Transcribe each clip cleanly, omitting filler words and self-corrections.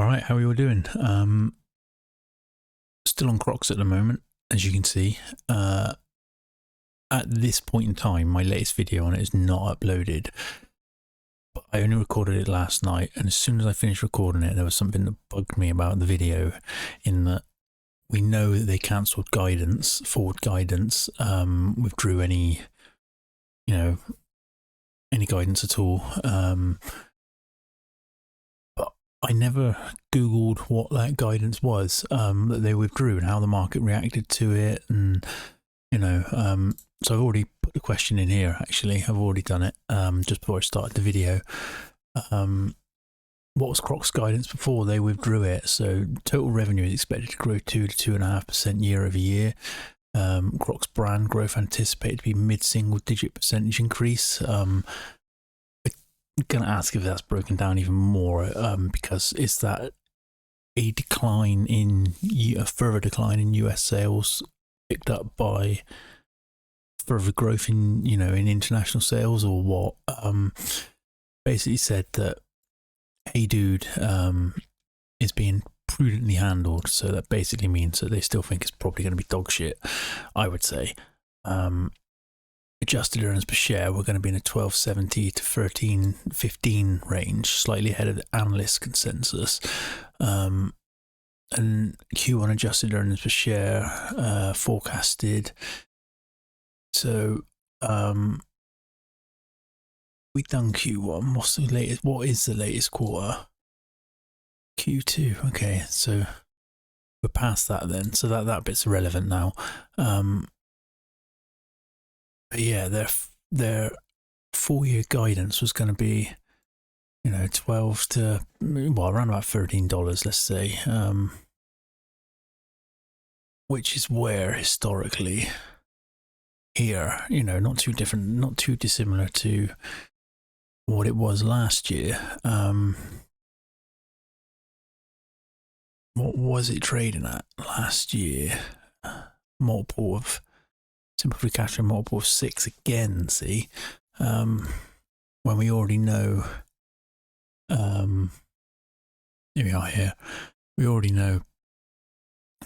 right, how are you all doing? Still on CROX at the moment, as you can see. At this point in time, my latest video on it is not uploaded. But I only recorded it last night, and as soon as I finished recording it, there was something that bugged me about the video, in that we know that they cancelled guidance, forward guidance, withdrew any, any guidance at all. But I never Googled what that guidance was that they withdrew and how the market reacted to it, and so I've already put the question in here. Actually, I've already done it just before I started the video. What was CROX guidance before they withdrew it? So total revenue is expected to grow 2 to 2.5% year over year. CROX brand growth anticipated to be mid-single-digit percentage increase. I'm going to ask if that's broken down even more, because is that a decline in a further decline in US sales picked up by further growth in in international sales, or what? Basically said that Hey Dude is being prudently handled, so that basically means that they still think it's probably going to be dog shit, I would say. Adjusted earnings per share were going to be in a 12.70 to 13.15 range, slightly ahead of the analyst consensus. And Q1 adjusted earnings per share forecasted. So we done Q1. What's the latest? What is the latest quarter? Q2. Okay, so we're past that then. So that bit's irrelevant now. But yeah, their full-year guidance was going to be, 12 to, well, around about $13, let's say, which is where historically here, not too different, not too dissimilar to what it was last year. What was it trading at last year? Multiple of simple free cash flow, multiple of 6 again. See, when we already know, here we are here. We already know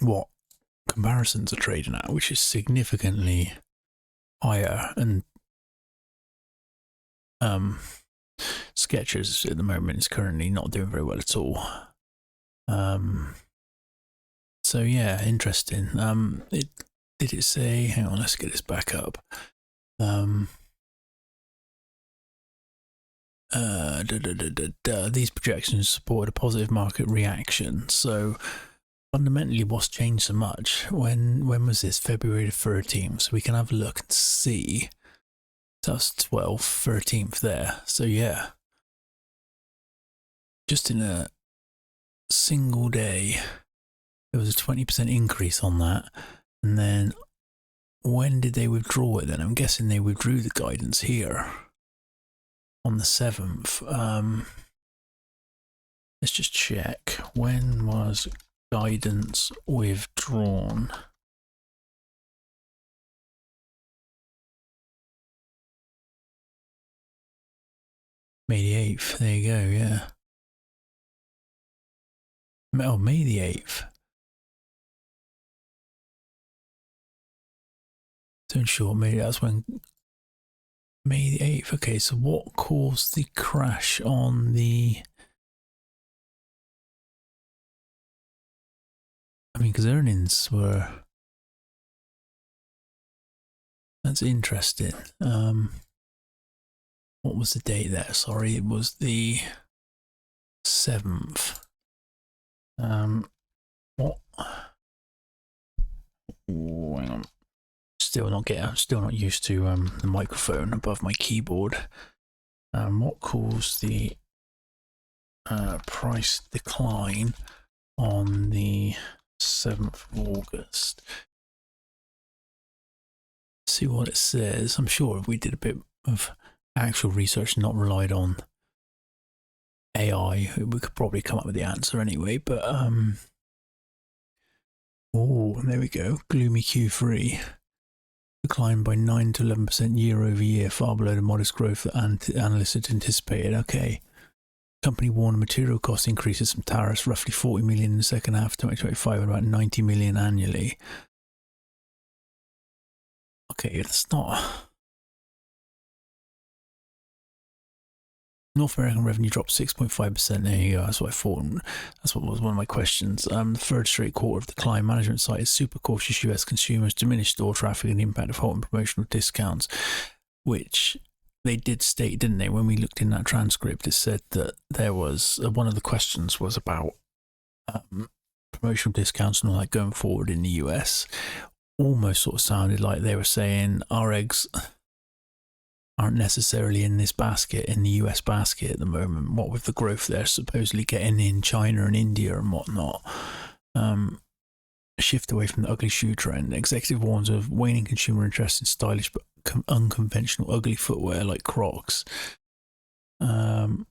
what comparisons are trading at, which is significantly higher, and Skechers at the moment is currently not doing very well at all. So yeah, interesting. Did it say, hang on, let's get this back up. These projections supported a positive market reaction. So fundamentally, what's changed so much? When was this? February the 13th. So we can have a look and see. So that's 12th, 13th there. So yeah, just in a single day, there was a 20% increase on that. And then when did they withdraw it then? I'm guessing they withdrew the guidance here on the 7th. Let's just check. When was guidance withdrawn? May the 8th. There you go, yeah. Oh, May the 8th. So in short, maybe that's when May the 8th. Okay, so what caused the crash on the... I mean, because earnings were... That's interesting. What was the date there? Sorry, it was the 7th. What? Oh, hang on. Still not used to the microphone above my keyboard. What caused the price decline on the 7th of August? Let's see what it says. I'm sure if we did a bit of actual research, not relied on AI, we could probably come up with the answer anyway. But oh, there we go. Gloomy Q3. Declined by 9 to 11% year over year, far below the modest growth that analysts had anticipated. Okay. company warned material cost increases from tariffs, roughly 40 million in the second half of 2025 and about 90 million annually. Okay, it's not. North American revenue dropped 6.5%. There you go. That's what I thought. That's what was one of my questions. The third straight quarter of decline. Management cited super cautious US consumers, diminished store traffic, and the impact of halting promotional discounts, which they did state, didn't they? When we looked in that transcript, it said that there was one of the questions was about promotional discounts and all that going forward in the US. Almost sort of sounded like they were saying our eggs aren't necessarily in this basket, in the US basket at the moment. What with the growth they're supposedly getting in China and India and whatnot. Shift away from the ugly shoe trend. Executive warns of waning consumer interest in stylish but unconventional ugly footwear like Crocs. And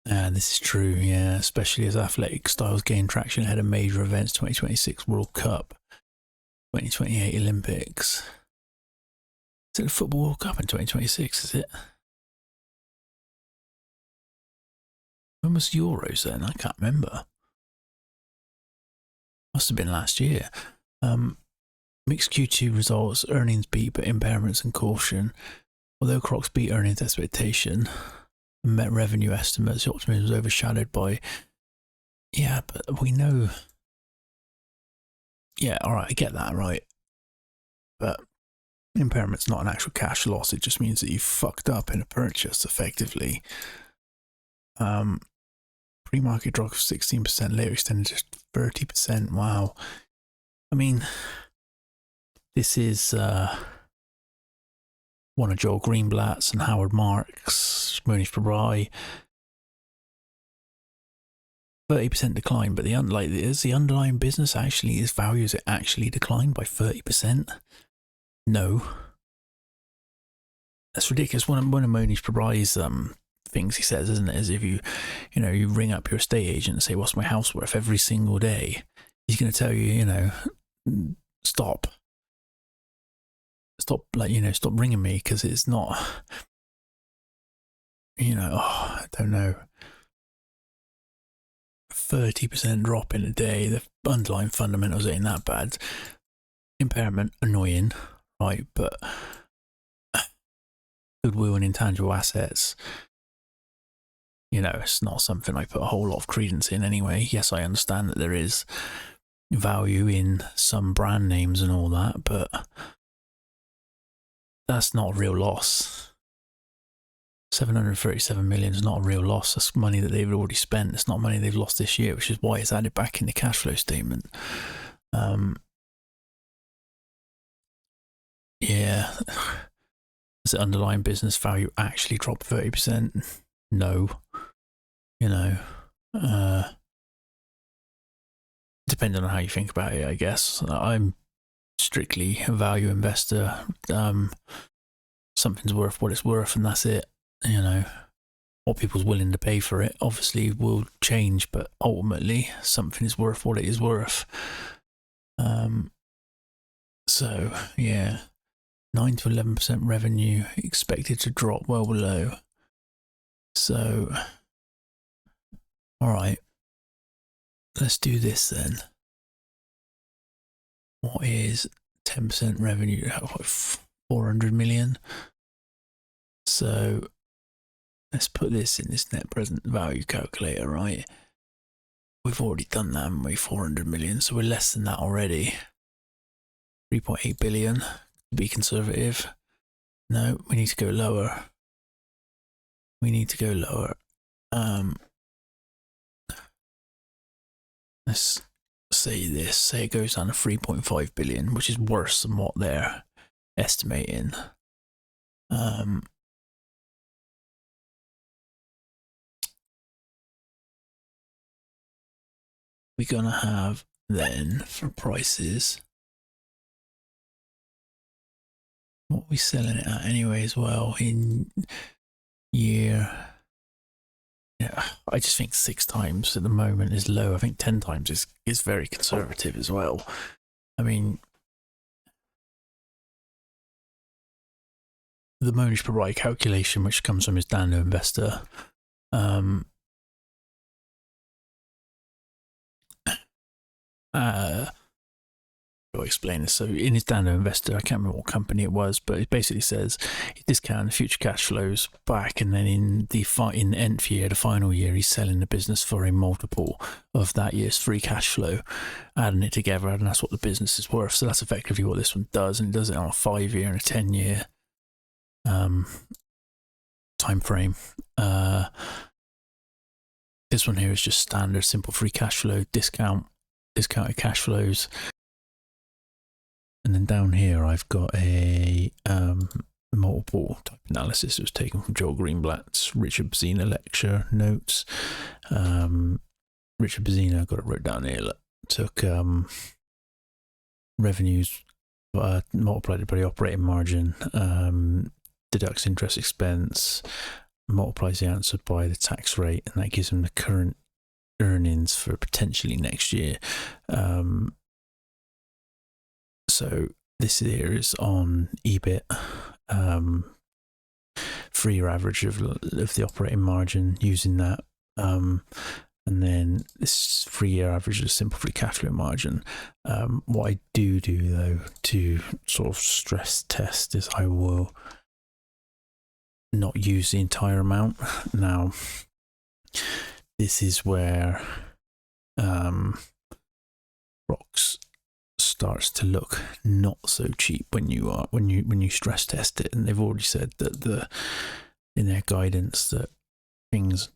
this is true, yeah, especially as athletic styles gain traction ahead of major events, 2026 World Cup, 2028 Olympics. Is it the Football World Cup in 2026, is it? When was Euros then? I can't remember. Must have been last year. Mixed Q2 results, earnings beat but impairments and caution. Although Crocs beat earnings expectation and met revenue estimates, the optimism was overshadowed by... Yeah, but we know... Yeah, alright, I get that, right? But impairment's not an actual cash loss, it just means that you fucked up in a purchase, effectively. Pre-market drop of 16%, later extended to 30%. Wow. I mean, this is one of Joel Greenblatts and Howard Marks, Monish Pabrai. 30% decline, but the underlying business actually, its value, is it actually declined by 30%? No. That's ridiculous. One of Monish Pabrai's things he says, isn't it, is if you ring up your estate agent and say, what's my house worth, every single day, he's going to tell you, stop ringing me, because it's not, I don't know, 30% drop in a day. The underlying fundamentals ain't that bad. Impairment, annoying, right? But goodwill and intangible assets, it's not something I put a whole lot of credence in anyway. Yes, I understand that there is value in some brand names and all that, but that's not a real loss. 737 million is not a real loss. That's money that they've already spent. It's not money they've lost this year, which is why it's added back in the cash flow statement. Yeah. Does the underlying business value actually drop 30%? No. Depending on how you think about it, I guess. I'm strictly a value investor. Something's worth what it's worth, and that's it. What people's willing to pay for it obviously will change, but ultimately something is worth what it is worth. So yeah, 9 to 11% revenue expected to drop well below. So all right, let's do this then. What is 10% revenue? 400 million. So let's put this in this net present value calculator, right? We've already done that, haven't we? 400 million. So we're less than that already. 3.8 billion to be conservative. No, we need to go lower. Let's say this. Say it goes down to 3.5 billion, which is worse than what they're estimating. We're gonna have then for prices what are we selling it at anyway as well in year. Yeah, I just think 6 times at the moment is low. I think 10 times is very conservative as well. I mean, the Monish Pabrai calculation, which comes from his Dano investor, I'll explain this. So in his Dano Investor, I can't remember what company it was, but it basically says he discounted future cash flows back, and then in the nth year, the final year, he's selling the business for a multiple of that year's free cash flow, adding it together, and that's what the business is worth. So that's effectively what this one does, and it does it on a 5-year and a 10-year time frame. This one here is just standard simple free cash flow, discounted cash flows. And then down here, I've got a multiple type analysis. It was taken from Joel Greenblatts' Richard Bezzina lecture notes. Richard Bezzina, I've got it wrote down here, look, took revenues multiplied by the operating margin, deducts interest expense, multiplies the answer by the tax rate, and that gives them the current earnings for potentially next year. So this here is on EBIT, 3-year average of the operating margin using that, and then this 3-year average of simple free cash flow margin. What I do though to sort of stress test is I will not use the entire amount. Now, this is where CROX starts to look not so cheap when you stress test it, and they've already said that in their guidance that things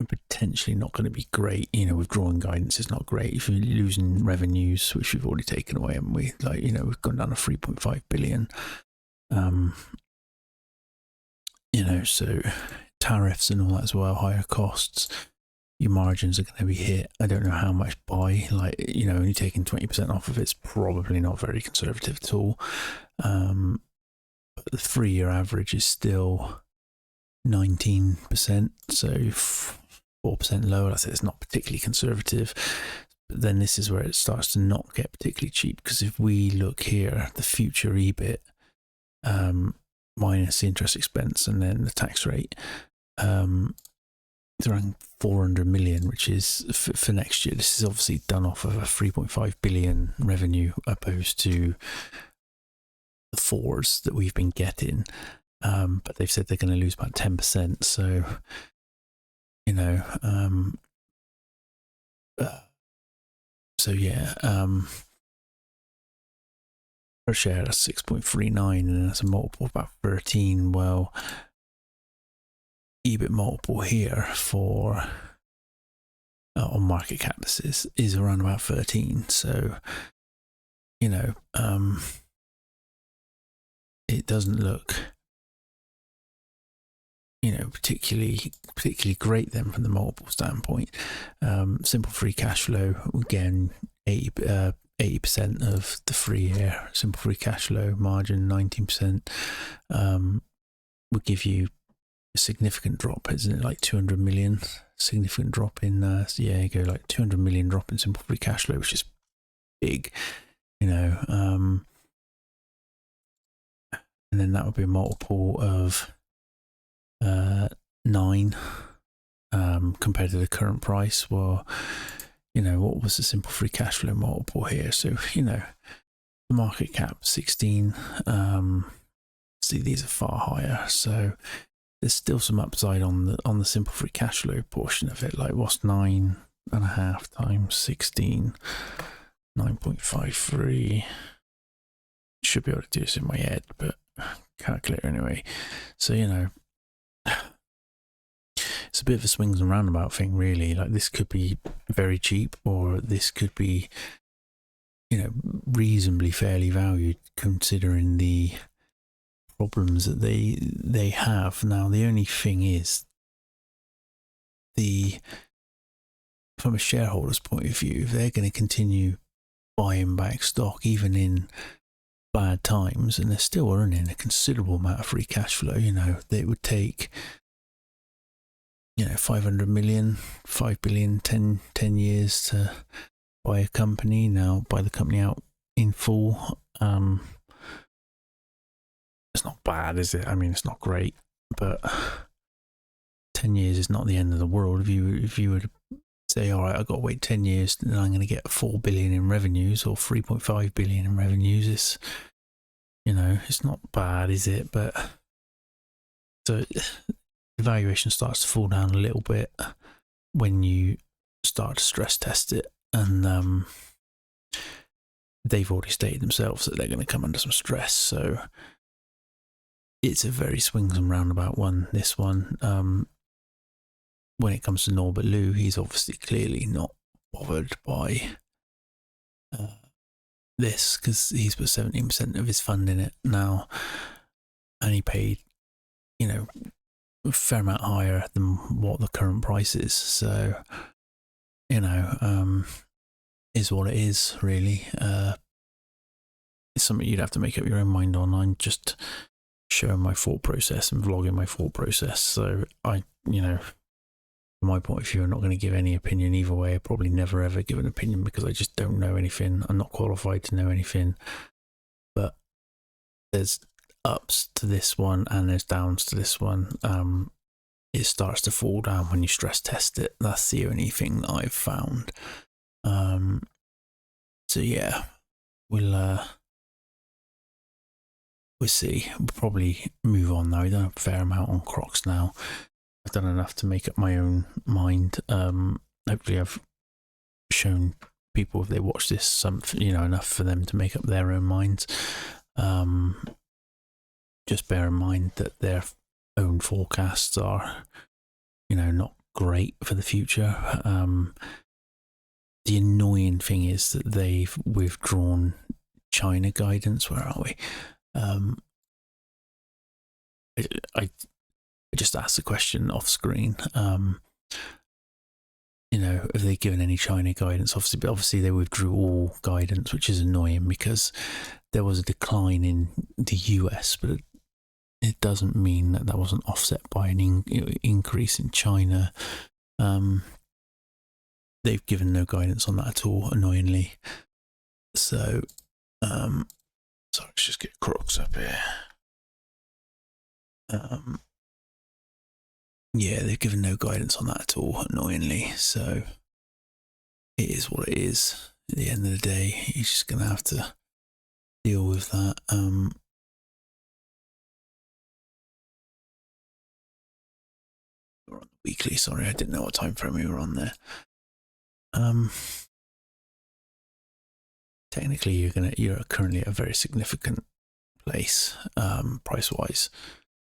are potentially not going to be great. Withdrawing guidance is not great if you're losing revenues, which we've already taken away, haven't we? We've gone down to 3.5 billion. So tariffs and all that as well, higher costs. Your margins are going to be hit. I don't know how much by, only taking 20% off of it's probably not very conservative at all. But the 3-year average is still 19%, so 4% lower. I say it's not particularly conservative. But then this is where it starts to not get particularly cheap, because if we look here, the future EBIT minus the interest expense and then the tax rate, it's around 400 million, which is for next year. This is obviously done off of a 3.5 billion revenue opposed to the 4s that we've been getting. But they've said they're going to lose about 10%. So, per share, that's 6.39, and that's a multiple of about 13. Well, EBIT multiple here for on market cap is around about 13. So it doesn't look particularly great then from the multiple standpoint. Simple free cash flow, again, 80% of the 3-year simple free cash flow margin, 19%, would give you a significant drop, isn't it? Like 200 million, significant drop in, you go like 200 million drop in simple free cash flow, which is big, and then that would be a multiple of 9 compared to the current price. Well, what was the simple free cash flow multiple here? So, the market cap 16. See, these are far higher. So there's still some upside on the simple free cash flow portion of it. Like, what's 9.5 times 16? 9.53. Should be able to do this in my head, but calculator anyway. So, it's a bit of a swings and roundabout thing, really. Like, this could be very cheap, or this could be, reasonably fairly valued considering the problems that they have. Now, the only thing is, from a shareholder's point of view, if they're going to continue buying back stock even in bad times, and they're still earning a considerable amount of free cash flow, they would take 500 million, 5 billion, 10 years to buy a company. Now, buy the company out in full. It's not bad, is it? I mean, it's not great, but 10 years is not the end of the world. If you were to say, all right, I've got to wait 10 years and I'm going to get 4 billion in revenues or 3.5 billion in revenues. It's, it's not bad, is it? But so the valuation starts to fall down a little bit when you start to stress test it. And they've already stated themselves that they're going to come under some stress. So it's a very swings and roundabout one, this one. When it comes to Norbert Liu, he's obviously clearly not bothered by this because he's put 17% of his fund in it now, and he paid, a fair amount higher than what the current price is. So, is what it is, really. It's something you'd have to make up your own mind on. I'm just showing my thought process and vlogging my thought process. So from my point of view, I'm not going to give any opinion either way. I probably never ever give an opinion because I just don't know anything. I'm not qualified to know anything. But there's ups to this one and there's downs to this one. It starts to fall down when you stress test it. That's the only thing that I've found. So yeah, we'll see. We'll probably move on now. We've done a fair amount on CROX now. I've done enough to make up my own mind. Hopefully I've shown people, if they watch this, something, enough for them to make up their own minds. Just bear in mind that their own forecasts are, not great for the future. The annoying thing is that they've withdrawn China guidance. Where are we? I just asked the question off screen. Have they given any China guidance? Obviously they withdrew all guidance, which is annoying because there was a decline in the US, but it doesn't mean that wasn't offset by an increase in China. They've given no guidance on that at all, annoyingly. So, let's just get CROX up here. Yeah, they've given no guidance on that at all, annoyingly. So it is what it is. At the end of the day, you're just going to have to deal with that. We're on the weekly. Sorry, I didn't know what time frame we were on there. Technically, you're currently at a very significant place, price wise,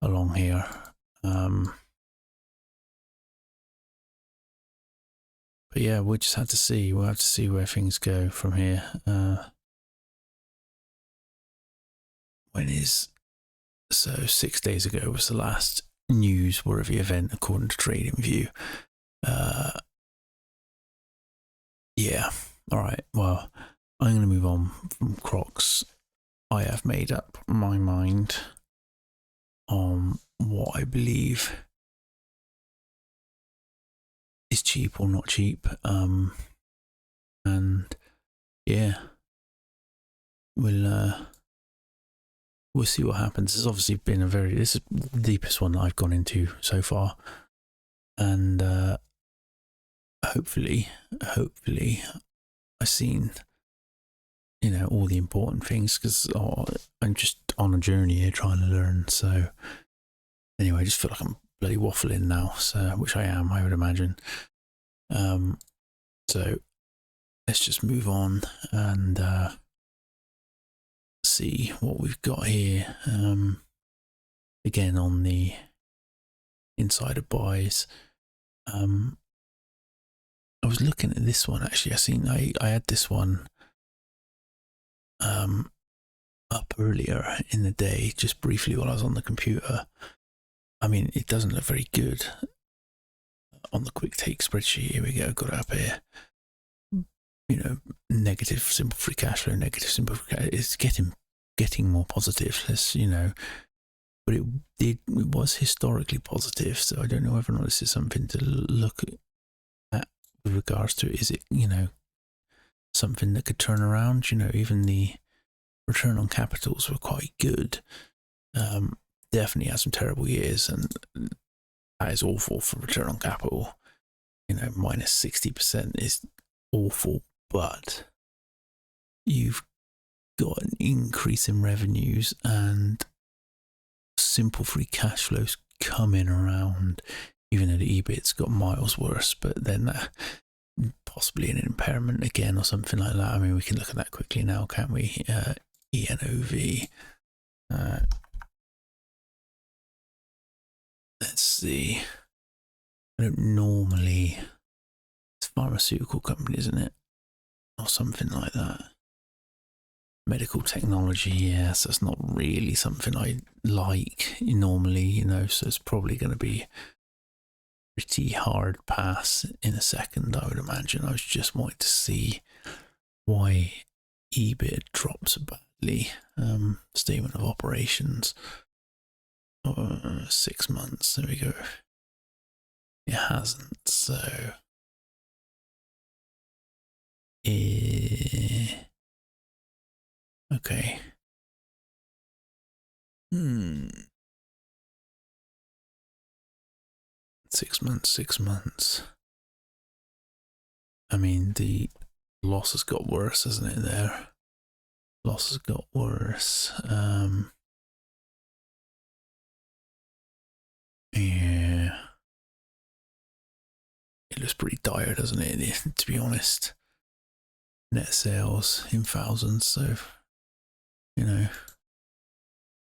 along here. But yeah, we'll just have to see. We'll have to see where things go from here. So 6 days ago was the last newsworthy event according to TradingView. Yeah. All right. Well, I'm going to move on from CROX. I have made up my mind on what I believe is cheap or not cheap. And yeah, we'll see what happens. This has obviously been this is the deepest one that I've gone into so far. And hopefully I've seen, all the important things, because I'm just on a journey here trying to learn. So anyway, I just feel like I'm bloody waffling now, which I am, I would imagine. So let's just move on and see what we've got here. Again, on the insider buys, I was looking at this one actually. I had this one up earlier in the day, just briefly while I was on the computer. I mean, it doesn't look very good on the quick take spreadsheet. Here we go, got it up here. Negative simple free cash flow, negative simple free cash. It's getting more positive. But it was historically positive. So I don't know whether or not this is something to look at with regards to. Is it something that could turn around? Even the return on capitals were quite good. Definitely had some terrible years, and that is awful for return on capital. you know, minus 60% is awful, but you've got an increase in revenues and simple free cash flows coming around, even though the EBIT's got miles worse, but then possibly an impairment again or something like that. I mean, we can look at that quickly now, can't we? ENOV. Let's see. I don't normally... It's a pharmaceutical company, isn't it? Or something like that. Medical technology, yes, that's not really something I like normally, you know, so it's probably going to be pretty hard pass in a second, I would imagine. I was just wanting to see why EBIT drops so badly. Statement of operations. 6 months, there we go. It hasn't, so... Okay. 6 months, 6 months. I mean, the loss has got worse, hasn't it, there? Loss has got worse. Yeah. It looks pretty dire, doesn't it, to be honest? Net sales in thousands, so, you know,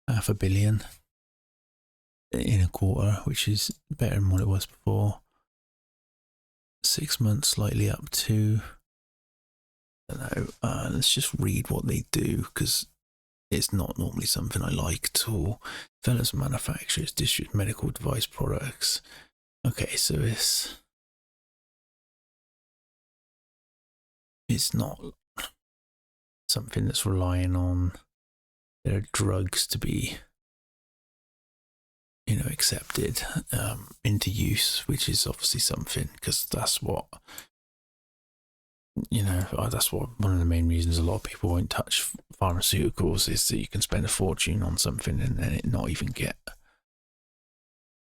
$500 million in a quarter, which is better than what it was before. 6 months, slightly up to... I don't know. Let's just read what they do, because it's not normally something I like at all. Develops, manufactures, distributes medical device products. Okay, so it's not something that's relying on their drugs to be, you know, accepted into use, which is obviously something, because that's what, you know, that's what one of the main reasons a lot of people won't touch pharmaceuticals is that you can spend a fortune on something and then it not even get,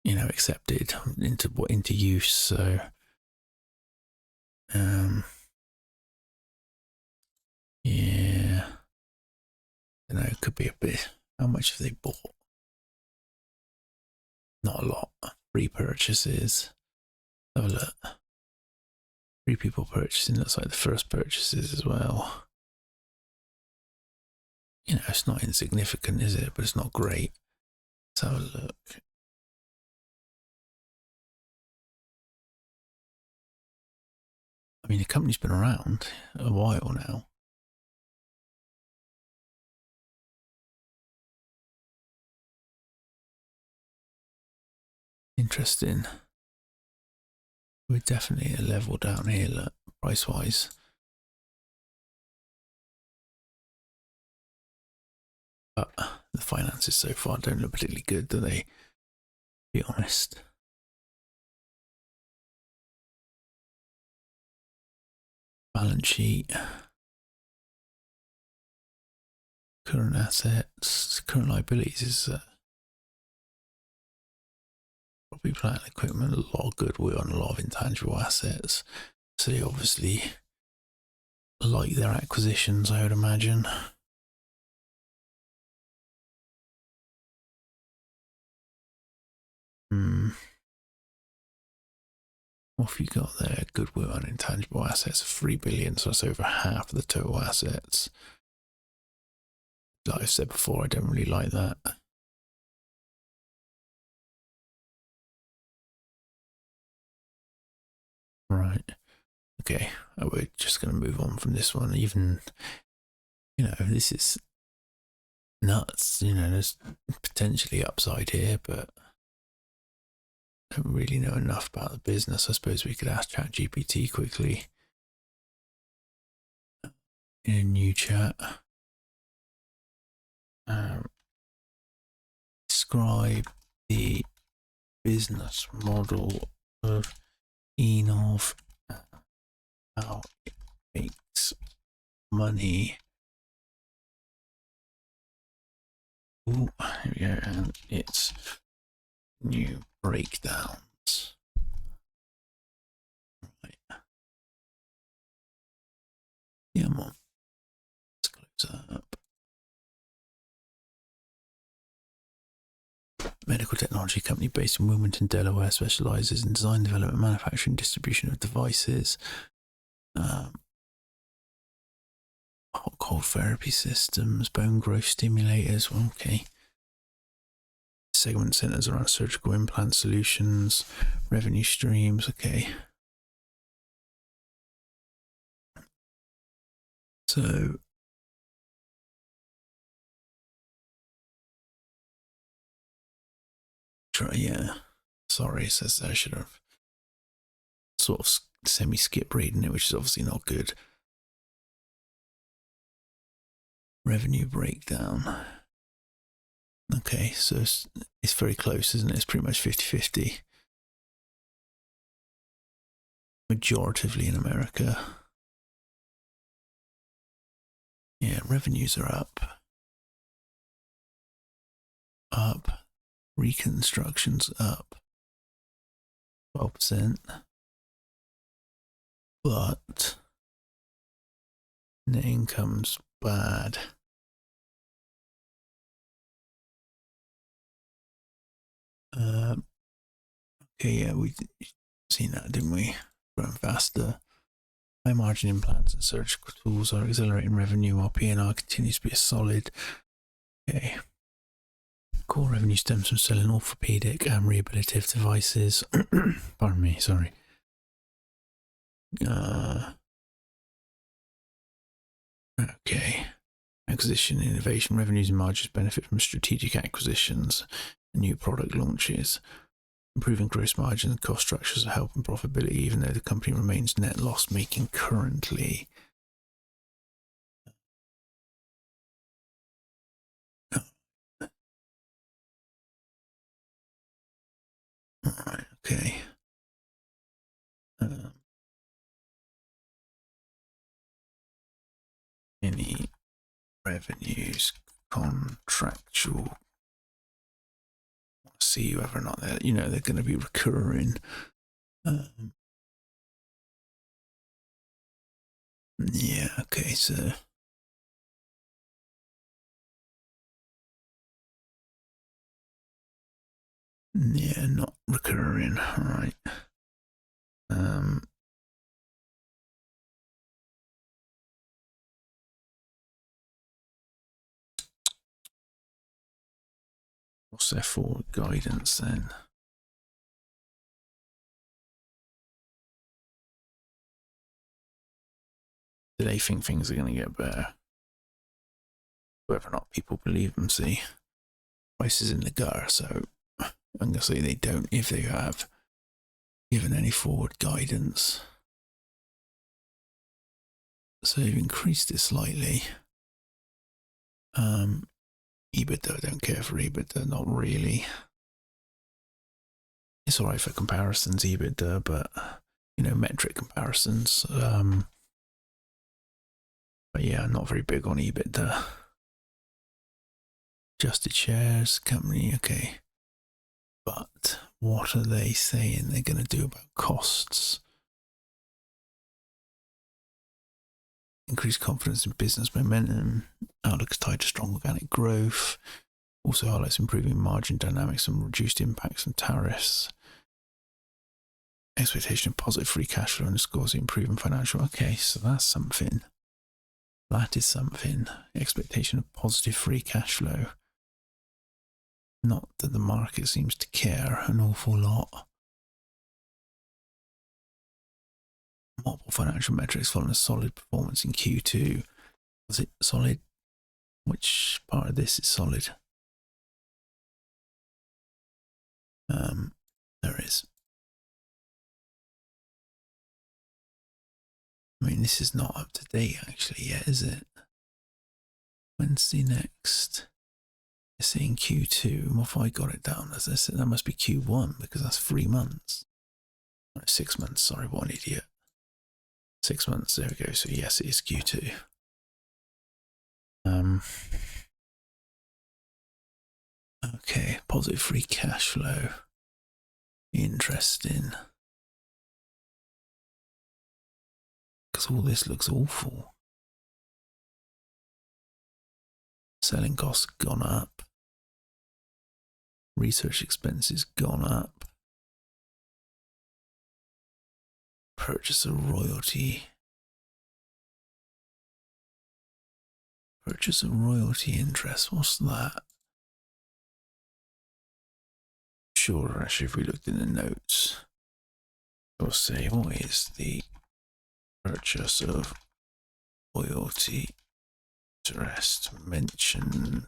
you know, accepted into use. So yeah, I don't know, it could be a bit. How much have they bought? Not a lot. 3 purchases. Have a look. 3 people purchasing. Looks like the first purchases as well. You know, it's not insignificant, is it? But it's not great. Let's have a look. I mean, the company's been around a while now. Interesting. We're definitely a level down here, look, price-wise. But the finances so far don't look particularly good, do they? To be honest. Balance sheet. Current assets. Current liabilities is property, plant, and equipment. A lot of goodwill and a lot of intangible assets. So they obviously like their acquisitions, I would imagine. What have you got there? Goodwill and intangible assets of 3 billion, so that's over half of the total assets. Like I said before, I don't really like that. Right. Okay, we're just going to move on from this one. Even, you know, this is nuts. You know, there's potentially upside here, but I don't really know enough about the business. I suppose we could ask ChatGPT quickly in a new chat. Describe the business model of ENOV, how it makes money. Ooh, here we go, and it's new breakdowns. Yeah, I'm on. Let's close that up. Medical technology company based in Wilmington, Delaware, specializes in design, development, manufacturing, distribution of devices, hot cold therapy systems, bone growth stimulators. Well, okay. Segment centers around surgical implant solutions, revenue streams. Okay. So, yeah. Sorry, it says I should have sort of semi-skip reading it, which is obviously not good. Revenue breakdown. Okay, so it's very close, isn't it? It's pretty much 50-50. Majoritively in America. Yeah, revenues are up. Reconstruction's up 12%. But net income's bad. Okay, yeah, we've seen that, didn't we? Growing faster. High margin implants and surgical tools are accelerating revenue while P&R continues to be a solid. Okay. Core revenue stems from selling orthopedic and rehabilitative devices. Pardon me, sorry. Okay. Acquisition, innovation, revenues and margins benefit from strategic acquisitions and new product launches. Improving gross margins and cost structures are helping profitability, even though the company remains net loss making currently. Alright, okay. Any revenues, contractual. See whether or not they're, they're going to be recurring. Yeah, okay, so yeah, not recurring. All right. What's their forward guidance then? Do they think things are going to get better? Whether or not people believe them, see. Prices in the gutter, so I'm going to say they don't if they have given any forward guidance. So they've increased it slightly. EBITDA, I don't care for EBITDA, not really. It's alright for comparisons, EBITDA, but metric comparisons. But yeah, I'm not very big on EBITDA. Adjusted shares, company, okay. But what are they saying they're going to do about costs? Increased confidence in business momentum. Outlook is tied to strong organic growth. Also highlights improving margin dynamics and reduced impacts from tariffs. Expectation of positive free cash flow underscores the improving financial. Okay, so that's something. That is something. Expectation of positive free cash flow. Not that the market seems to care an awful lot. Multiple financial metrics following a solid performance in Q2. Was it solid? Which part of this is solid? There is. I mean, this is not up to date actually yet, is it? When's the next? You're saying Q2. What if I got it down as this? That must be Q1 because that's 3 months. No, 6 months. Sorry, what an idiot. 6 months. There we go. So yes, it is Q2. Okay, positive free cash flow. Interesting. Because all this looks awful. Selling costs gone up. Research expenses gone up. Purchaser royalty. Purchaser royalty interest. What's that? Sure, actually, if we looked in the notes, we'll say, what is the purchase of royalty interest mentioned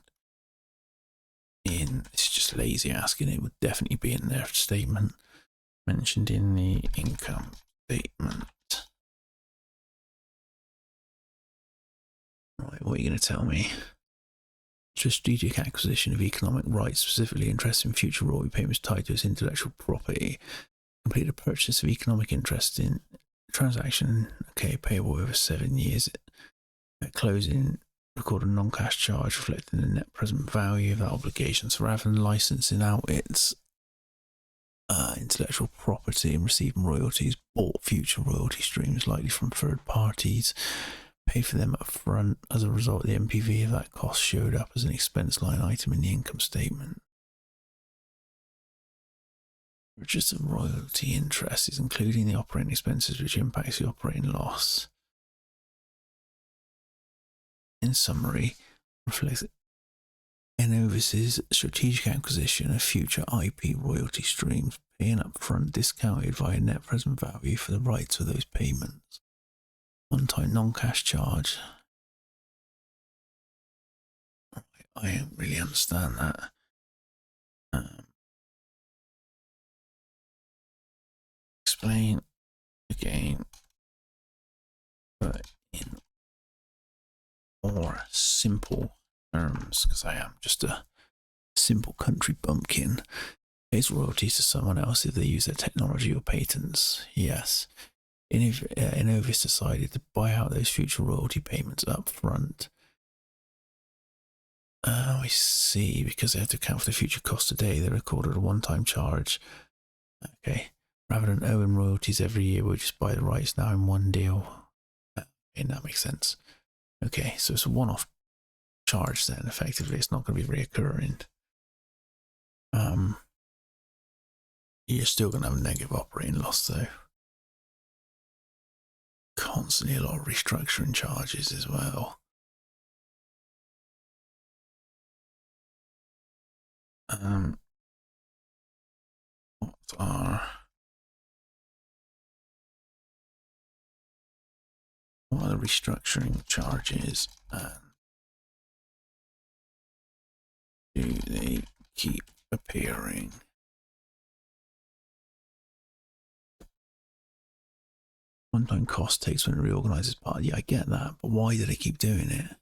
in, it's just lazy asking, it would definitely be in their statement, mentioned in the income statement. Right, what are you going to tell me? Strategic acquisition of economic rights, specifically interest in future royalty payments tied to its intellectual property. Complete a purchase of economic interest in transaction, okay, payable over 7 years. At closing, record a non-cash charge reflecting the net present value of that obligation. So rather than licensing out its intellectual property and receiving royalties, bought future royalty streams likely from third parties, pay for them up front. As a result, the MPV of that cost showed up as an expense line item in the income statement. Purchase of royalty interest is including the operating expenses which impacts the operating loss. In summary, reflects Enovis's strategic acquisition of future IP royalty streams, paying upfront discounted via net present value for the rights of those payments. One-time non-cash charge. I don't really understand that. Explain again, but in more simple terms, because I am just a simple country bumpkin. Pays royalties to someone else if they use their technology or patents. Yes. Enovis decided to buy out those future royalty payments up front. I see, because they have to account for the future cost today, they recorded a one-time charge. Okay. Rather than owing royalties every year, we'll just buy the rights now in one deal. Okay, that makes sense. Okay, so it's a one-off charge then, effectively. It's not going to be reoccurring. You're still going to have a negative operating loss, though. Constantly a lot of restructuring charges as well. What are the restructuring charges, and do they keep appearing? One-time cost takes when it reorganizes part. Yeah, I get that, but why do they keep doing it?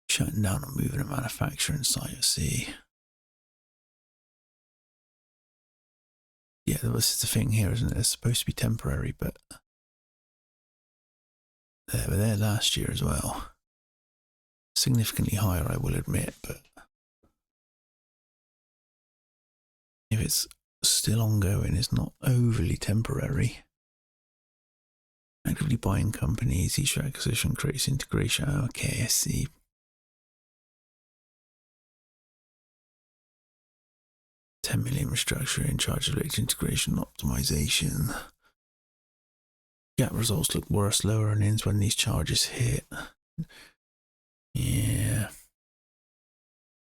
Shutting down or moving a manufacturing site, I see. Yeah, this is the thing here, isn't it? It's supposed to be temporary, but they were there last year as well. Significantly higher, I will admit, but if it's still ongoing, it's not overly temporary. Actively buying companies, each acquisition creates integration. Okay, I see. $10 million restructuring, charge related integration optimization. GAAP results look worse, lower earnings when these charges hit. Yeah.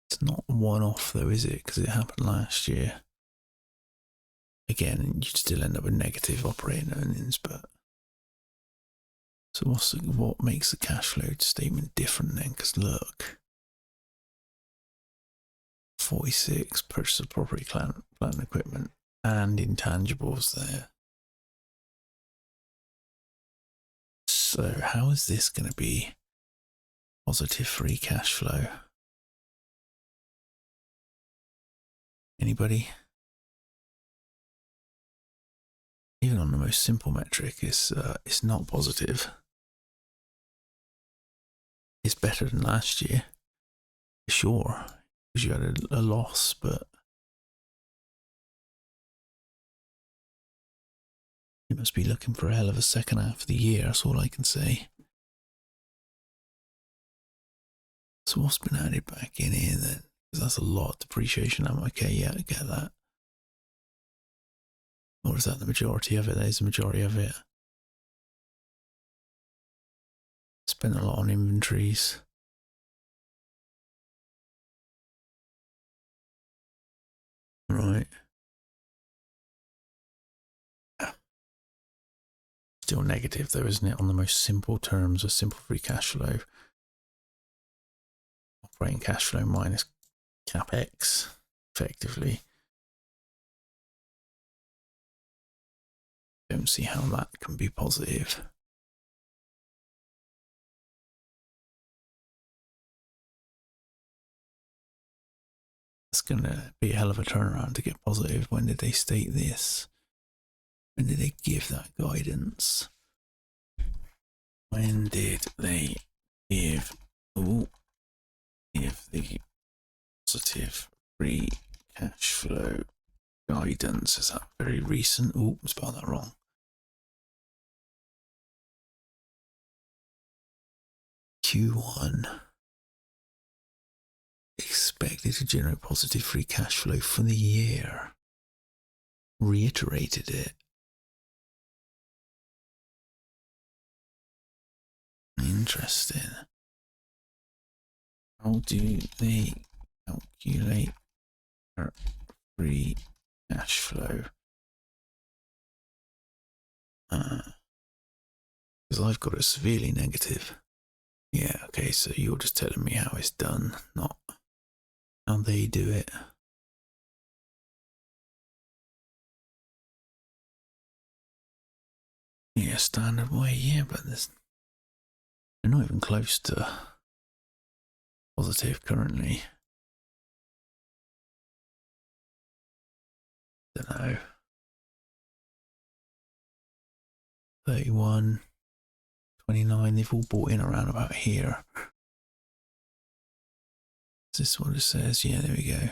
It's not one-off though, is it? Because it happened last year. Again, you'd still end up with negative operating earnings, but... So what makes the cash flow statement different then? Because look... 46, purchase of property, plant and equipment, and intangibles there. So how is this going to be positive free cash flow? Anybody? Even on the most simple metric, it's not positive. It's better than last year, sure, because you had a loss, but you must be looking for a hell of a second half of the year. That's all I can say. So what's been added back in here then? Because that's a lot of depreciation. I'm okay, yeah, I get that. Or is that the majority of it? There's the majority of it. Spent a lot on inventories. Right. Still negative though, isn't it? On the most simple terms of simple free cash flow. Operating cash flow minus capex, effectively. Don't see how that can be positive. It's going to be a hell of a turnaround to get positive. When did they state this? When did they give that guidance? When did they give the positive free cash flow guidance? Is that very recent? Oh, I spelled that wrong. Q1. Expected to generate positive free cash flow for the year. Reiterated it. Interesting. How do they calculate free cash flow? Because I've got it severely negative. Yeah, okay, so you're just telling me how it's done, not how they do it. Yeah, standard way, yeah, but they're not even close to positive currently. Don't know. 31, 29, they've all bought in around about here. Is this what it says? Yeah, there we go.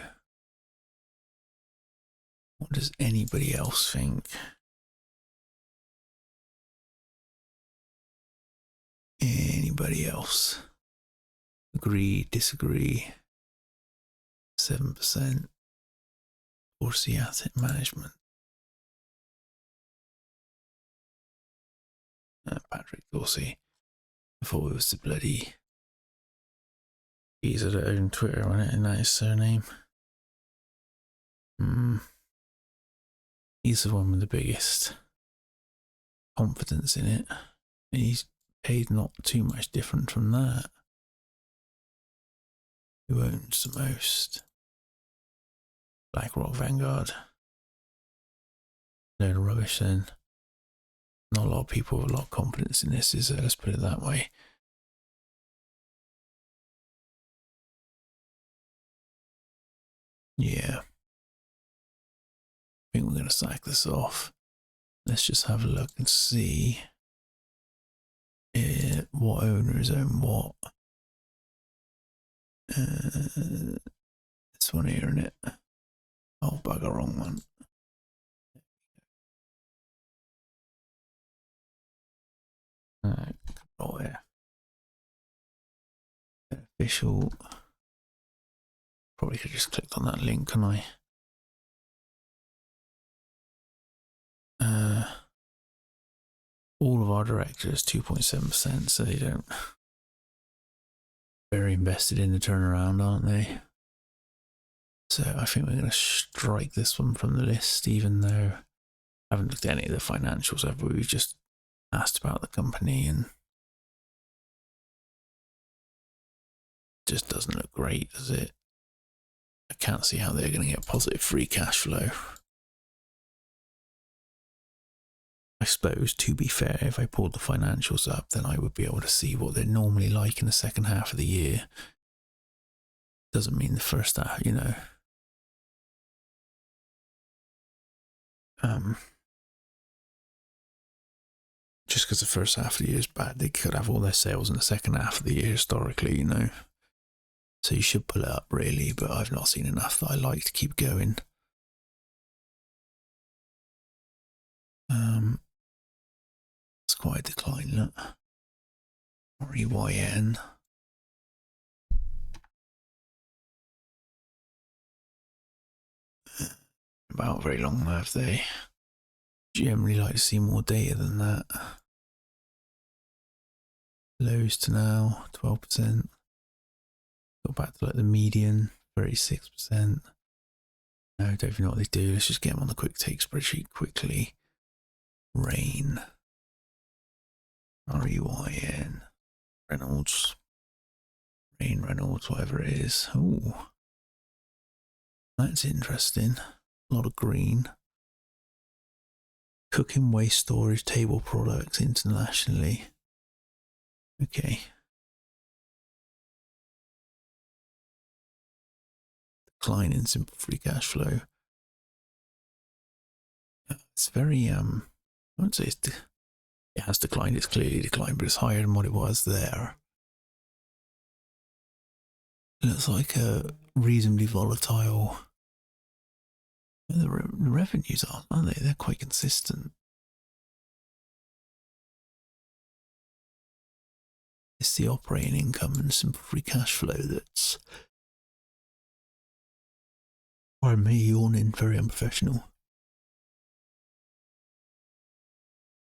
What does anybody else think? Anybody else? Agree, disagree? 7%. Foresee asset management. Patrick Dorsey. I thought it was the bloody geezer that owned Twitter on it, and that his surname. He's the one with the biggest confidence in it. And he's paid not too much different from that. Who owns the most? BlackRock, Vanguard. Load of rubbish then. Not a lot of people with a lot of confidence in this, is there? Let's put it that way. Yeah. I think we're going to sack this off. Let's just have a look and see what owners own what. This one here, isn't it? Oh, bugger, wrong one. Oh, yeah. Official. Probably could have just clicked on that link, can I? All of our directors 2.7%, so they don't. Very invested in the turnaround, aren't they? So I think we're going to strike this one from the list, even though I haven't looked at any of the financials, have we? We've just asked about the company and it just doesn't look great, does it? I can't see how they're going to get positive free cash flow. I suppose, to be fair, if I pulled the financials up, then I would be able to see what they're normally like in the second half of the year. Doesn't mean the first half, you know. Just because the first half of the year is bad, they could have all their sales in the second half of the year historically, you know. So you should pull it up really, but I've not seen enough that I like to keep going. It's quite a decline, look. REYN. about very long, have they? Generally like to see more data than that. Lows to now, 12%. Go back to like the median, 36%. No, don't even know what they do. Let's just get them on the quick take spreadsheet quickly. Reyn. REYN. Reynolds. Reynolds, whatever it is. Oh, that's interesting. A lot of green. Cooking waste storage table products internationally. Okay. Decline in simple free cash flow. It's very, I wouldn't say it has declined, it's clearly declined, but it's higher than what it was there. It looks like a reasonably volatile. The revenues aren't they? They're quite consistent. It's the operating income and simple free cash flow that's, pardon me, yawning, very unprofessional.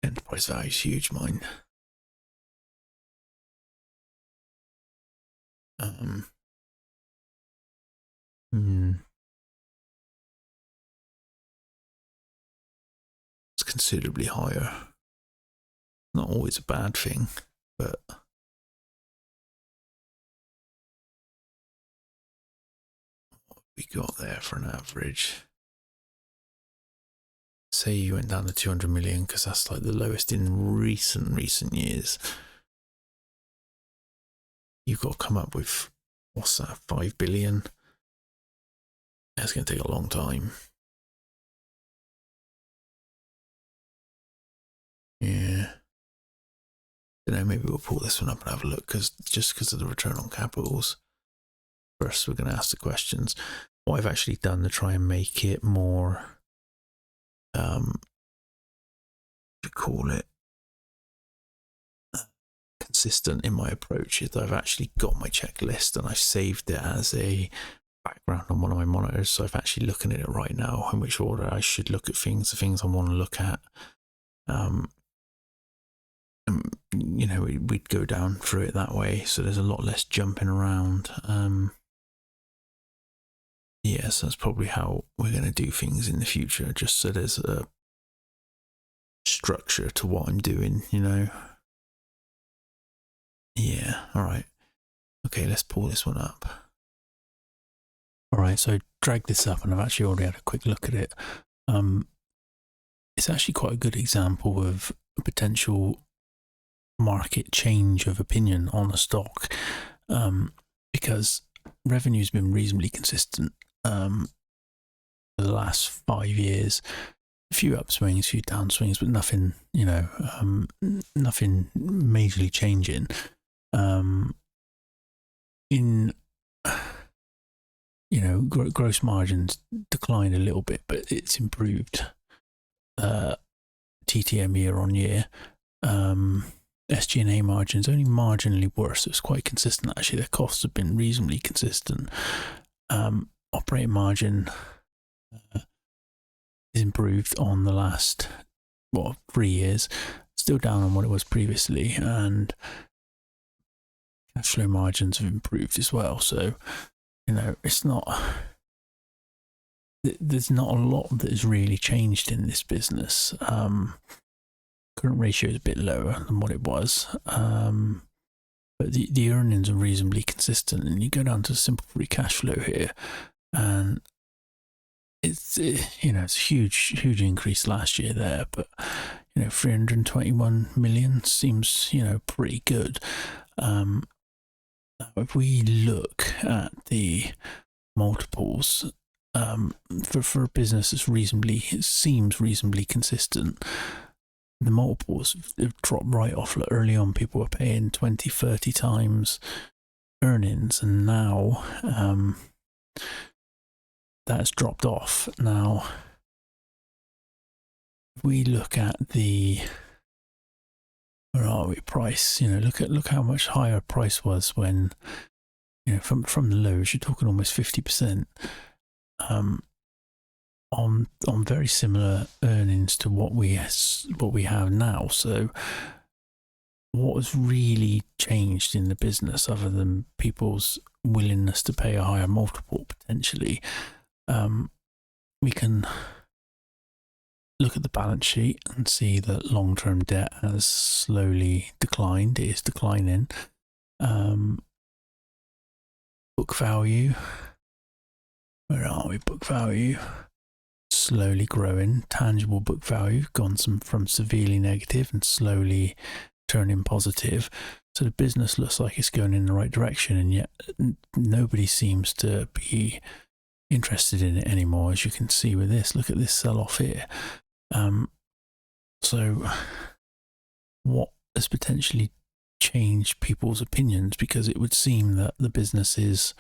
Enterprise value is huge, mine. It's considerably higher. Not always a bad thing, but what we got there for an average? Say you went down to 200 million, because that's like the lowest in recent years. You've got to come up with, what's that, 5 billion? That's going to take a long time. Yeah. I don't know, maybe we'll pull this one up and have a look, just because of the return on capitals. First, we're going to ask the questions. What I've actually done to try and make it more, to call it, consistent in my approach, is that I've actually got my checklist and I've saved it as a background on one of my monitors. So I'm actually looking at it right now, in which order I should look at things, the things I want to look at. You know, we'd go down through it that way, so there's a lot less jumping around. Yes, that's probably how we're going to do things in the future, just so there's a structure to what I'm doing, you know. Yeah, all right. Okay, let's pull this one up. All right, so I dragged this up and I've actually already had a quick look at it. It's actually quite a good example of a potential market change of opinion on a stock, because revenue's been reasonably consistent for the last 5 years. A few upswings, a few downswings, but nothing, you know, nothing majorly changing. You know, gross margins declined a little bit, but it's improved TTM year on year. SG&A margins only marginally worse. It was quite consistent, actually. Their costs have been reasonably consistent. Operating margin is improved on the last 3 years, still down on what it was previously, and cash flow margins have improved as well. So, you know, it's not, there's not a lot that has really changed in this business. Current ratio is a bit lower than what it was, but the earnings are reasonably consistent. And you go down to simple free cash flow here, and it's, you know, it's a huge increase last year there, but, you know, 321 million seems, you know, pretty good. If we look at the multiples, for a business that's it seems reasonably consistent, the multiples have dropped right off. Like early on, people were paying 20, 30 times earnings, and now that's dropped off. Now, if we look at the, where are we, price, you know, look how much higher price was when, you know, from the lows, you're talking almost 50%. on very similar earnings to what we have now. So what has really changed in the business, other than people's willingness to pay a higher multiple potentially? We can look at the balance sheet and see that long-term debt has slowly declined. It is declining. Book value, where are we? Book value slowly growing. Tangible book value gone from severely negative and slowly turning positive. So the business looks like it's going in the right direction, and yet nobody seems to be interested in it anymore, as you can see with this. Look at this sell-off here. So what has potentially changed people's opinions? Because it would seem that the business is,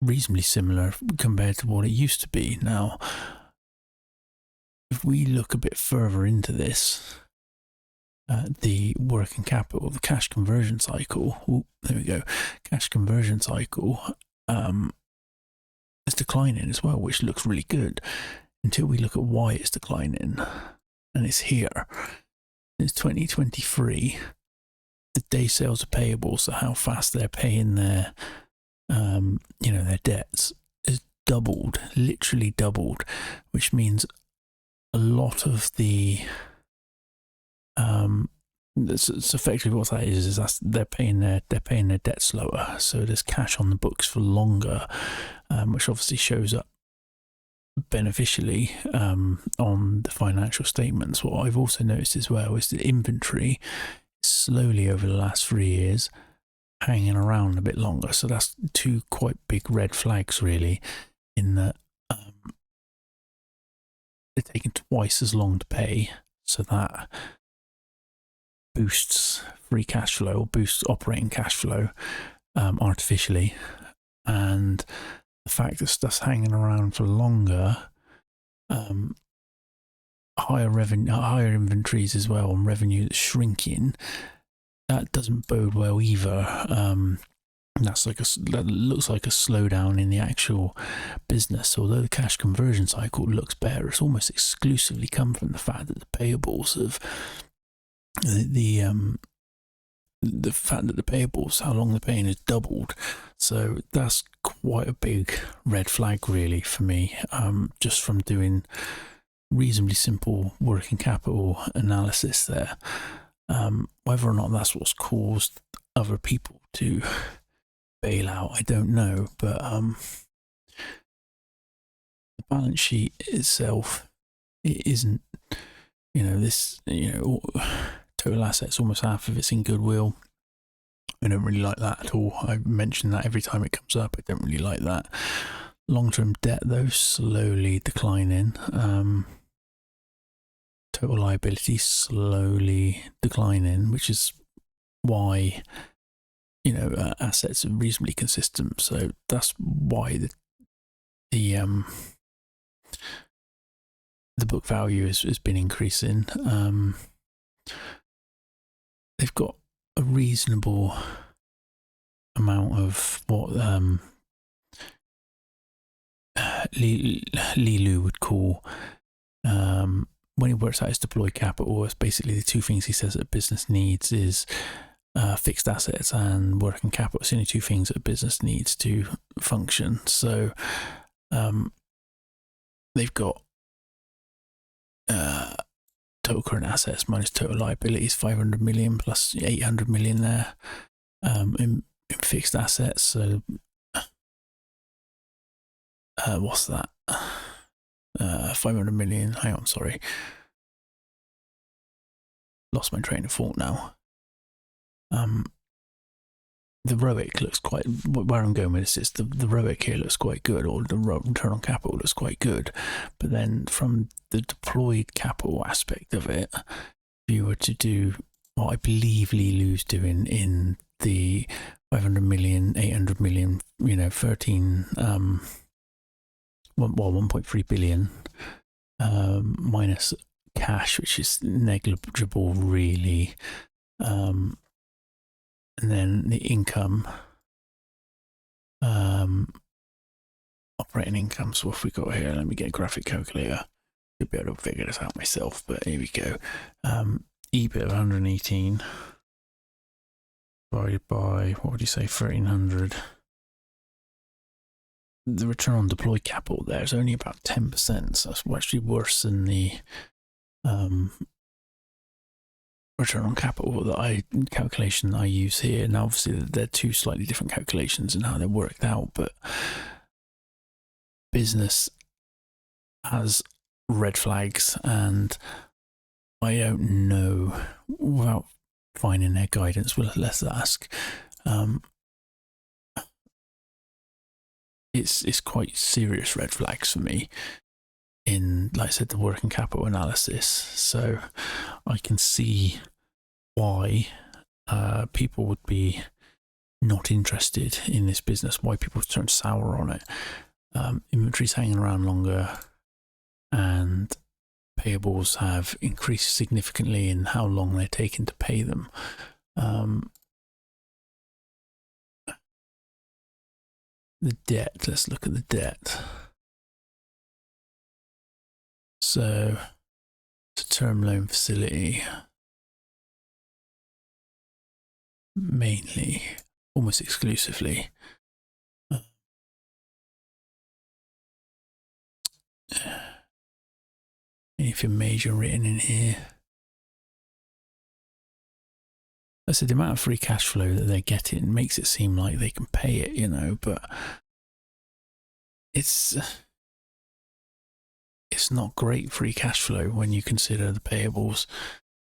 reasonably similar compared to what it used to be. Now, if we look a bit further into this, the working capital, the cash conversion cycle, there we go, cash conversion cycle is declining as well, which looks really good, until we look at why it's declining. And it's here. It's 2023. The day sales are payable, so how fast they're paying their their debts, is doubled, literally doubled, which means a lot of the it's effectively what that is that they're paying their debt slower, so there's cash on the books for longer, which obviously shows up beneficially on the financial statements. What I've also noticed as well is the inventory slowly over the last 3 years hanging around a bit longer. So that's two quite big red flags, really, in that they're taking twice as long to pay, so that boosts free cash flow, or boosts operating cash flow artificially. And the fact that stuff's hanging around for longer, higher revenue, higher inventories as well, and revenue that's shrinking, that doesn't bode well either. That looks like a slowdown in the actual business. Although the cash conversion cycle looks better, it's almost exclusively come from the fact that the payables of the fact that the payables, how long they're paying, is doubled. So that's quite a big red flag, really, for me, just from doing reasonably simple working capital analysis there. Whether or not that's what's caused other people to bail out, I don't know, but the balance sheet itself, it isn't, total assets, almost half of it's in goodwill. I don't really like that at all. I mention that every time it comes up. I don't really like that. Long-term debt, though, slowly declining. Total liability slowly declining, which is why assets are reasonably consistent. So that's why the book value has been increasing. They've got a reasonable amount of what Lilu would call, when he works out his deployed capital, it's basically the two things he says that a business needs is fixed assets and working capital. It's the only two things that a business needs to function. So they've got total current assets minus total liabilities, 500 million plus 800 million there in fixed assets. So what's that? 500 million. Hang on, sorry. Lost my train of thought now. The ROIC looks quite, where I'm going with this is the ROIC here looks quite good, or the return on capital looks quite good. But then from the deployed capital aspect of it, if you were to do what I believe Lilu's doing in the 500 million, 800 million, 1.3 billion minus cash, which is negligible, really. And then the income, operating income. So what have we got here? Let me get a graphic calculator. Should be able to figure this out myself, but here we go. EBIT of 118 divided by, what would you say, 1300. The return on deployed capital there is only about 10%, so that's actually worse than the return on capital calculation I use here. Now obviously they're two slightly different calculations in how they're worked out, but business has red flags, and I don't know, without finding their guidance, well, let's ask, it's quite serious red flags for me in, like I said, the working capital analysis. So I can see why people would be not interested in this business, why people turn sour on it. Inventory's hanging around longer, and payables have increased significantly in how long they're taking to pay them. The debt, let's look at the debt. So it's a term loan facility, mainly, almost exclusively. Anything major written in here? I said the amount of free cash flow that they're getting makes it seem like they can pay it, you know, but it's not great free cash flow when you consider the payables.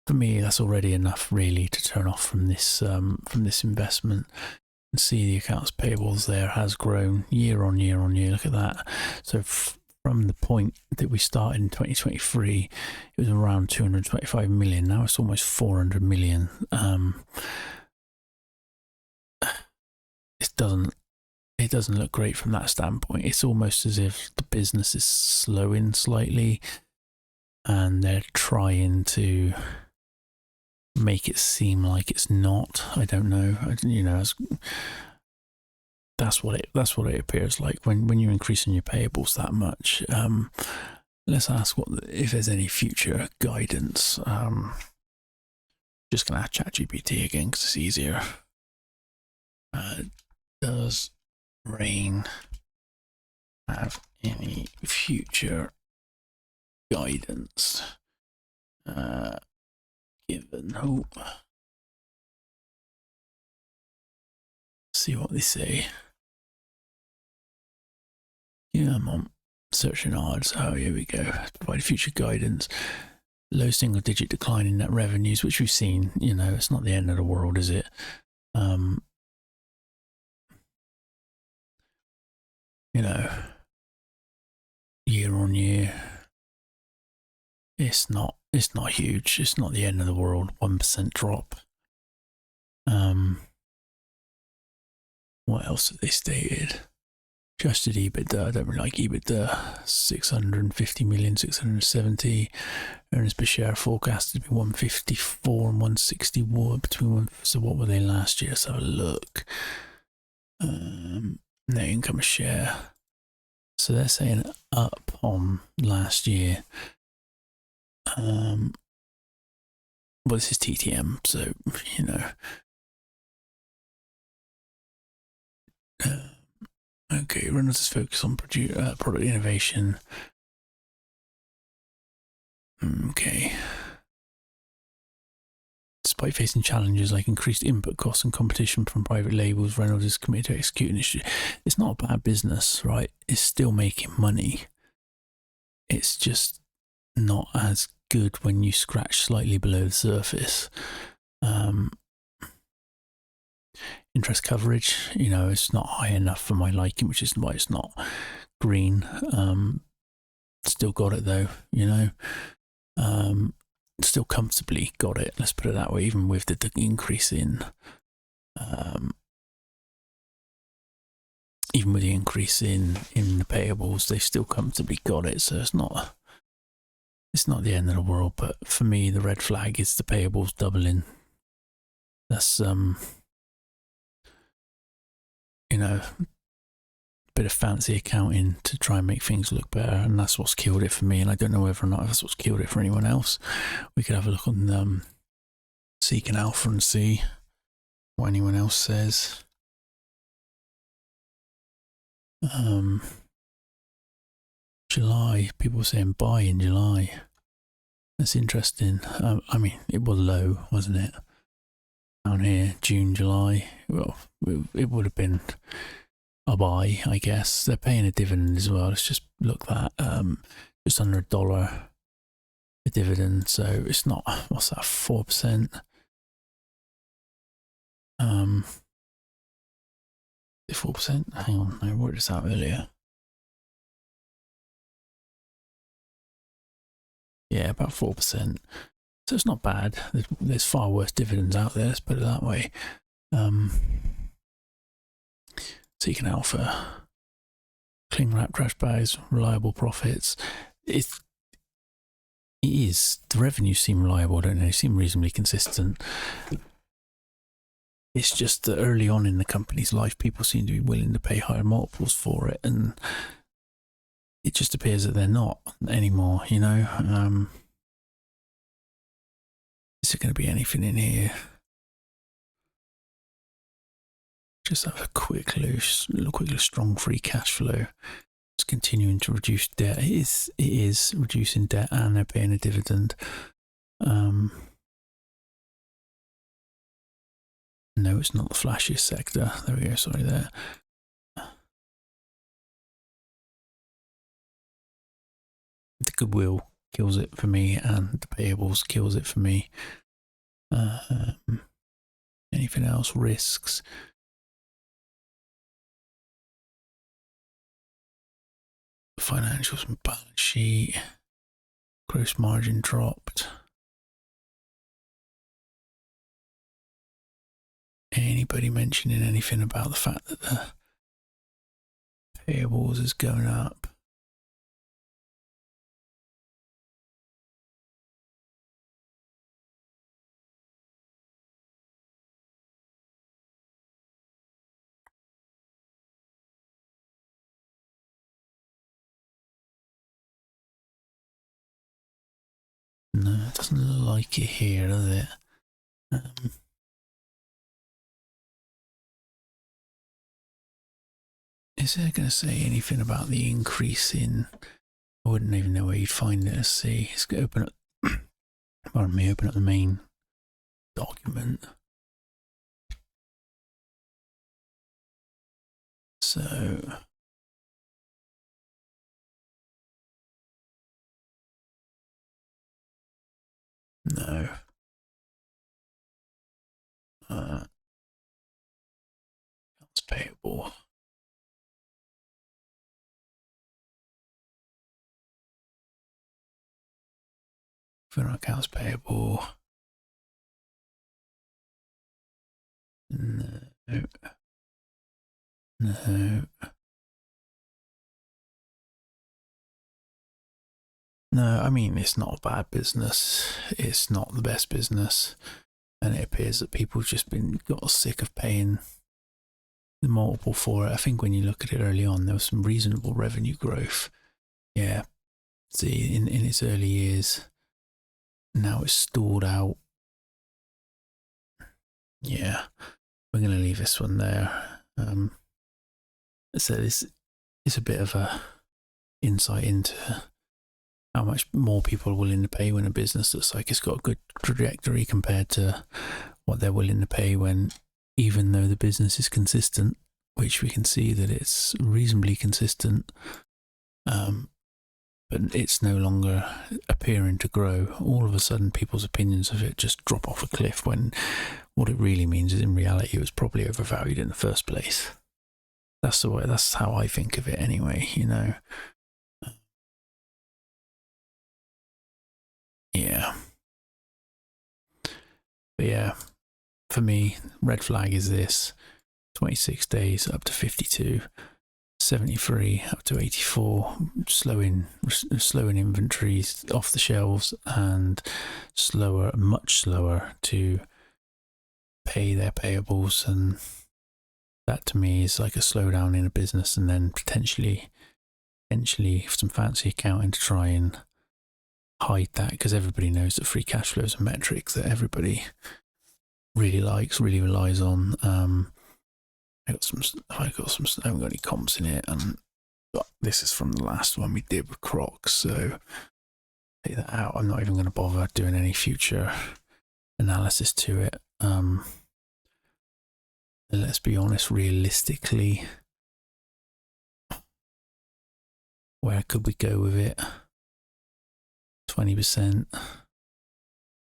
For me, that's already enough really to turn off from this investment. And see the accounts payables there has grown year on year on year. Look at that. So from the point that we started in 2023, it was around 225 million. Now it's almost 400 million. It doesn't look great from that standpoint. It's almost as if the business is slowing slightly, and they're trying to make it seem like it's not. I don't know. You know, that's what it appears like when you're increasing your payables that much. Let's ask if there's any future guidance. Just gonna add ChatGPT again because it's easier. Does Reyn have any future guidance given? Oh, see what they say. Yeah, I'm on searching hard. So here we go. Provide future guidance. Low single digit decline in net revenues, which we've seen. You know, it's not the end of the world, is it? You know, year on year, it's not huge. It's not the end of the world. 1% drop. What else have they stated? Adjusted EBITDA, I don't really like EBITDA. 650 million, 670. Earnings per share forecasted to be 154 and 161 between. So what were they last year? Let's have a look. Net income a share. So they're saying up on last year. Well, this is TTM, so you know. Okay, Reynolds is focused on product innovation. Okay. Despite facing challenges like increased input costs and competition from private labels, Reynolds is committed to executing this. It's not a bad business, right? It's still making money. It's just not as good when you scratch slightly below the surface. Interest coverage, you know, it's not high enough for my liking, which is why it's not green. Still got it though, you know. Still comfortably got it, let's put it that way, even with the increase in the payables, they've still comfortably got it. So it's not the end of the world, but for me the red flag is the payables doubling. That's you know, bit of fancy accounting to try and make things look better, and that's what's killed it for me. And I don't know whether or not that's what's killed it for anyone else. We could have a look on Seek and Alpha and see what anyone else says. July, people were saying buy in July. That's interesting. I mean, it was low, wasn't it? Down here, June, July. Well, it would have been a buy, I guess. They're paying a dividend as well. Let's just look that. Just under $1 a dividend. So it's not, what's that, 4%? 4%? Hang on, I worked this out earlier. Yeah, about 4%. So it's not bad. There's far worse dividends out there, let's put it that way. Seeking Alpha, cling wrap trash bags, reliable profits. It is. The revenues seem reliable, don't they? They seem reasonably consistent. It's just that early on in the company's life, people seem to be willing to pay higher multiples for it, and it just appears that they're not anymore, you know. Is there going to be anything in here? Just have a quick look, strong free cash flow. It's continuing to reduce debt. It is reducing debt, and they're paying a dividend. No, it's not the flashiest sector. There we go, sorry there. The goodwill kills it for me, and the payables kills it for me. Anything else? Risks. Financials and balance sheet. Gross margin dropped. Anybody mentioning anything about the fact that the payables is going up? No, it doesn't look like it here, does it? Is there going to say anything about the increase in? I wouldn't even know where you'd find it. Let's see. Let's go open up. Pardon me. Open up the main document. So. No. Accounts payable. For accounts payable. No. No. No, I mean, it's not a bad business. It's not the best business. And it appears that people have just got sick of paying the multiple for it. I think when you look at it early on, there was some reasonable revenue growth. Yeah. See, in its early years, now it's stalled out. Yeah. We're going to leave this one there. So this is a bit of a insight into how much more people are willing to pay when a business looks like it's got a good trajectory compared to what they're willing to pay when, even though the business is consistent, which we can see that it's reasonably consistent, but it's no longer appearing to grow. All of a sudden, people's opinions of it just drop off a cliff, when what it really means is, in reality, it was probably overvalued in the first place. That's the way. That's how I think of it, anyway. You know. Yeah. But yeah, for me, red flag is this: 26 days up to 52, 73 up to 84, slowing inventories off the shelves, and much slower to pay their payables. And That to me is like a slowdown in a business, and then potentially some fancy accounting to try and hide that, because everybody knows that free cash flow is a metric that everybody really likes, really relies on. I haven't got any comps in it, and this is from the last one we did with CROX, so take that out. I'm not even going to bother doing any future analysis to it. Let's be honest, realistically, where could we go with it? 20%.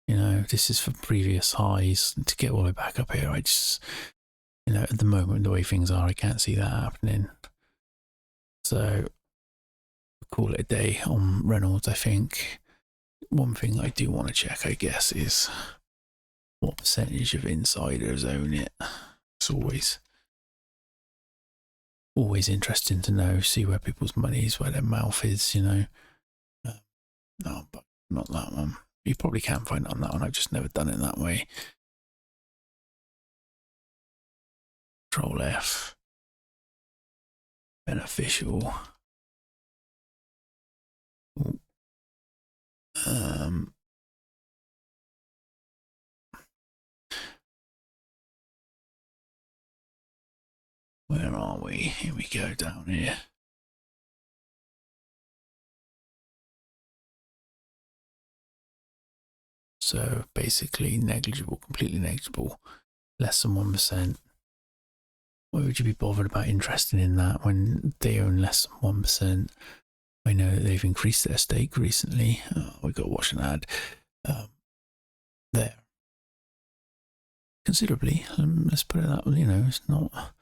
You know, this is for previous highs. To get all the way back up here, I just, you know, at the moment, the way things are, I can't see that happening. So, call it a day on Reynolds, I think. One thing I do want to check, I guess, is what percentage of insiders own it. It's always interesting to know, see where people's money is, where their mouth is, you know. No, but not that one. You probably can find it on that one. I've just never done it that way. Control F. Beneficial. Where are we? Here we go, down here. So basically negligible, completely negligible, less than 1%. Why would you be bothered about interested in that when they own less than 1%? I know that they've increased their stake recently. We got to watch an ad there considerably. Let's put it that way. You know, it's not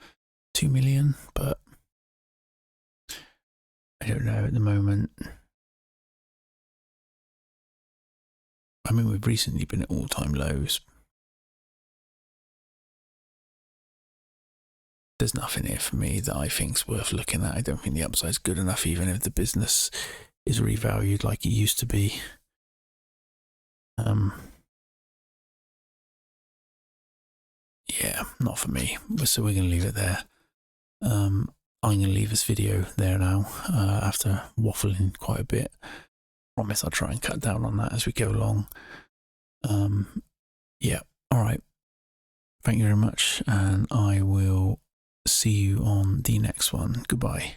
2 million, but I don't know at the moment. I mean, we've recently been at all-time lows. There's nothing here for me that I think's worth looking at. I don't think the upside's good enough, even if the business is revalued like it used to be. Yeah, not for me. So we're going to leave it there. I'm going to leave this video there now after waffling quite a bit. Promise I'll try and cut down on that as we go along. Yeah, all right. Thank you very much, and I will see you on the next one. Goodbye.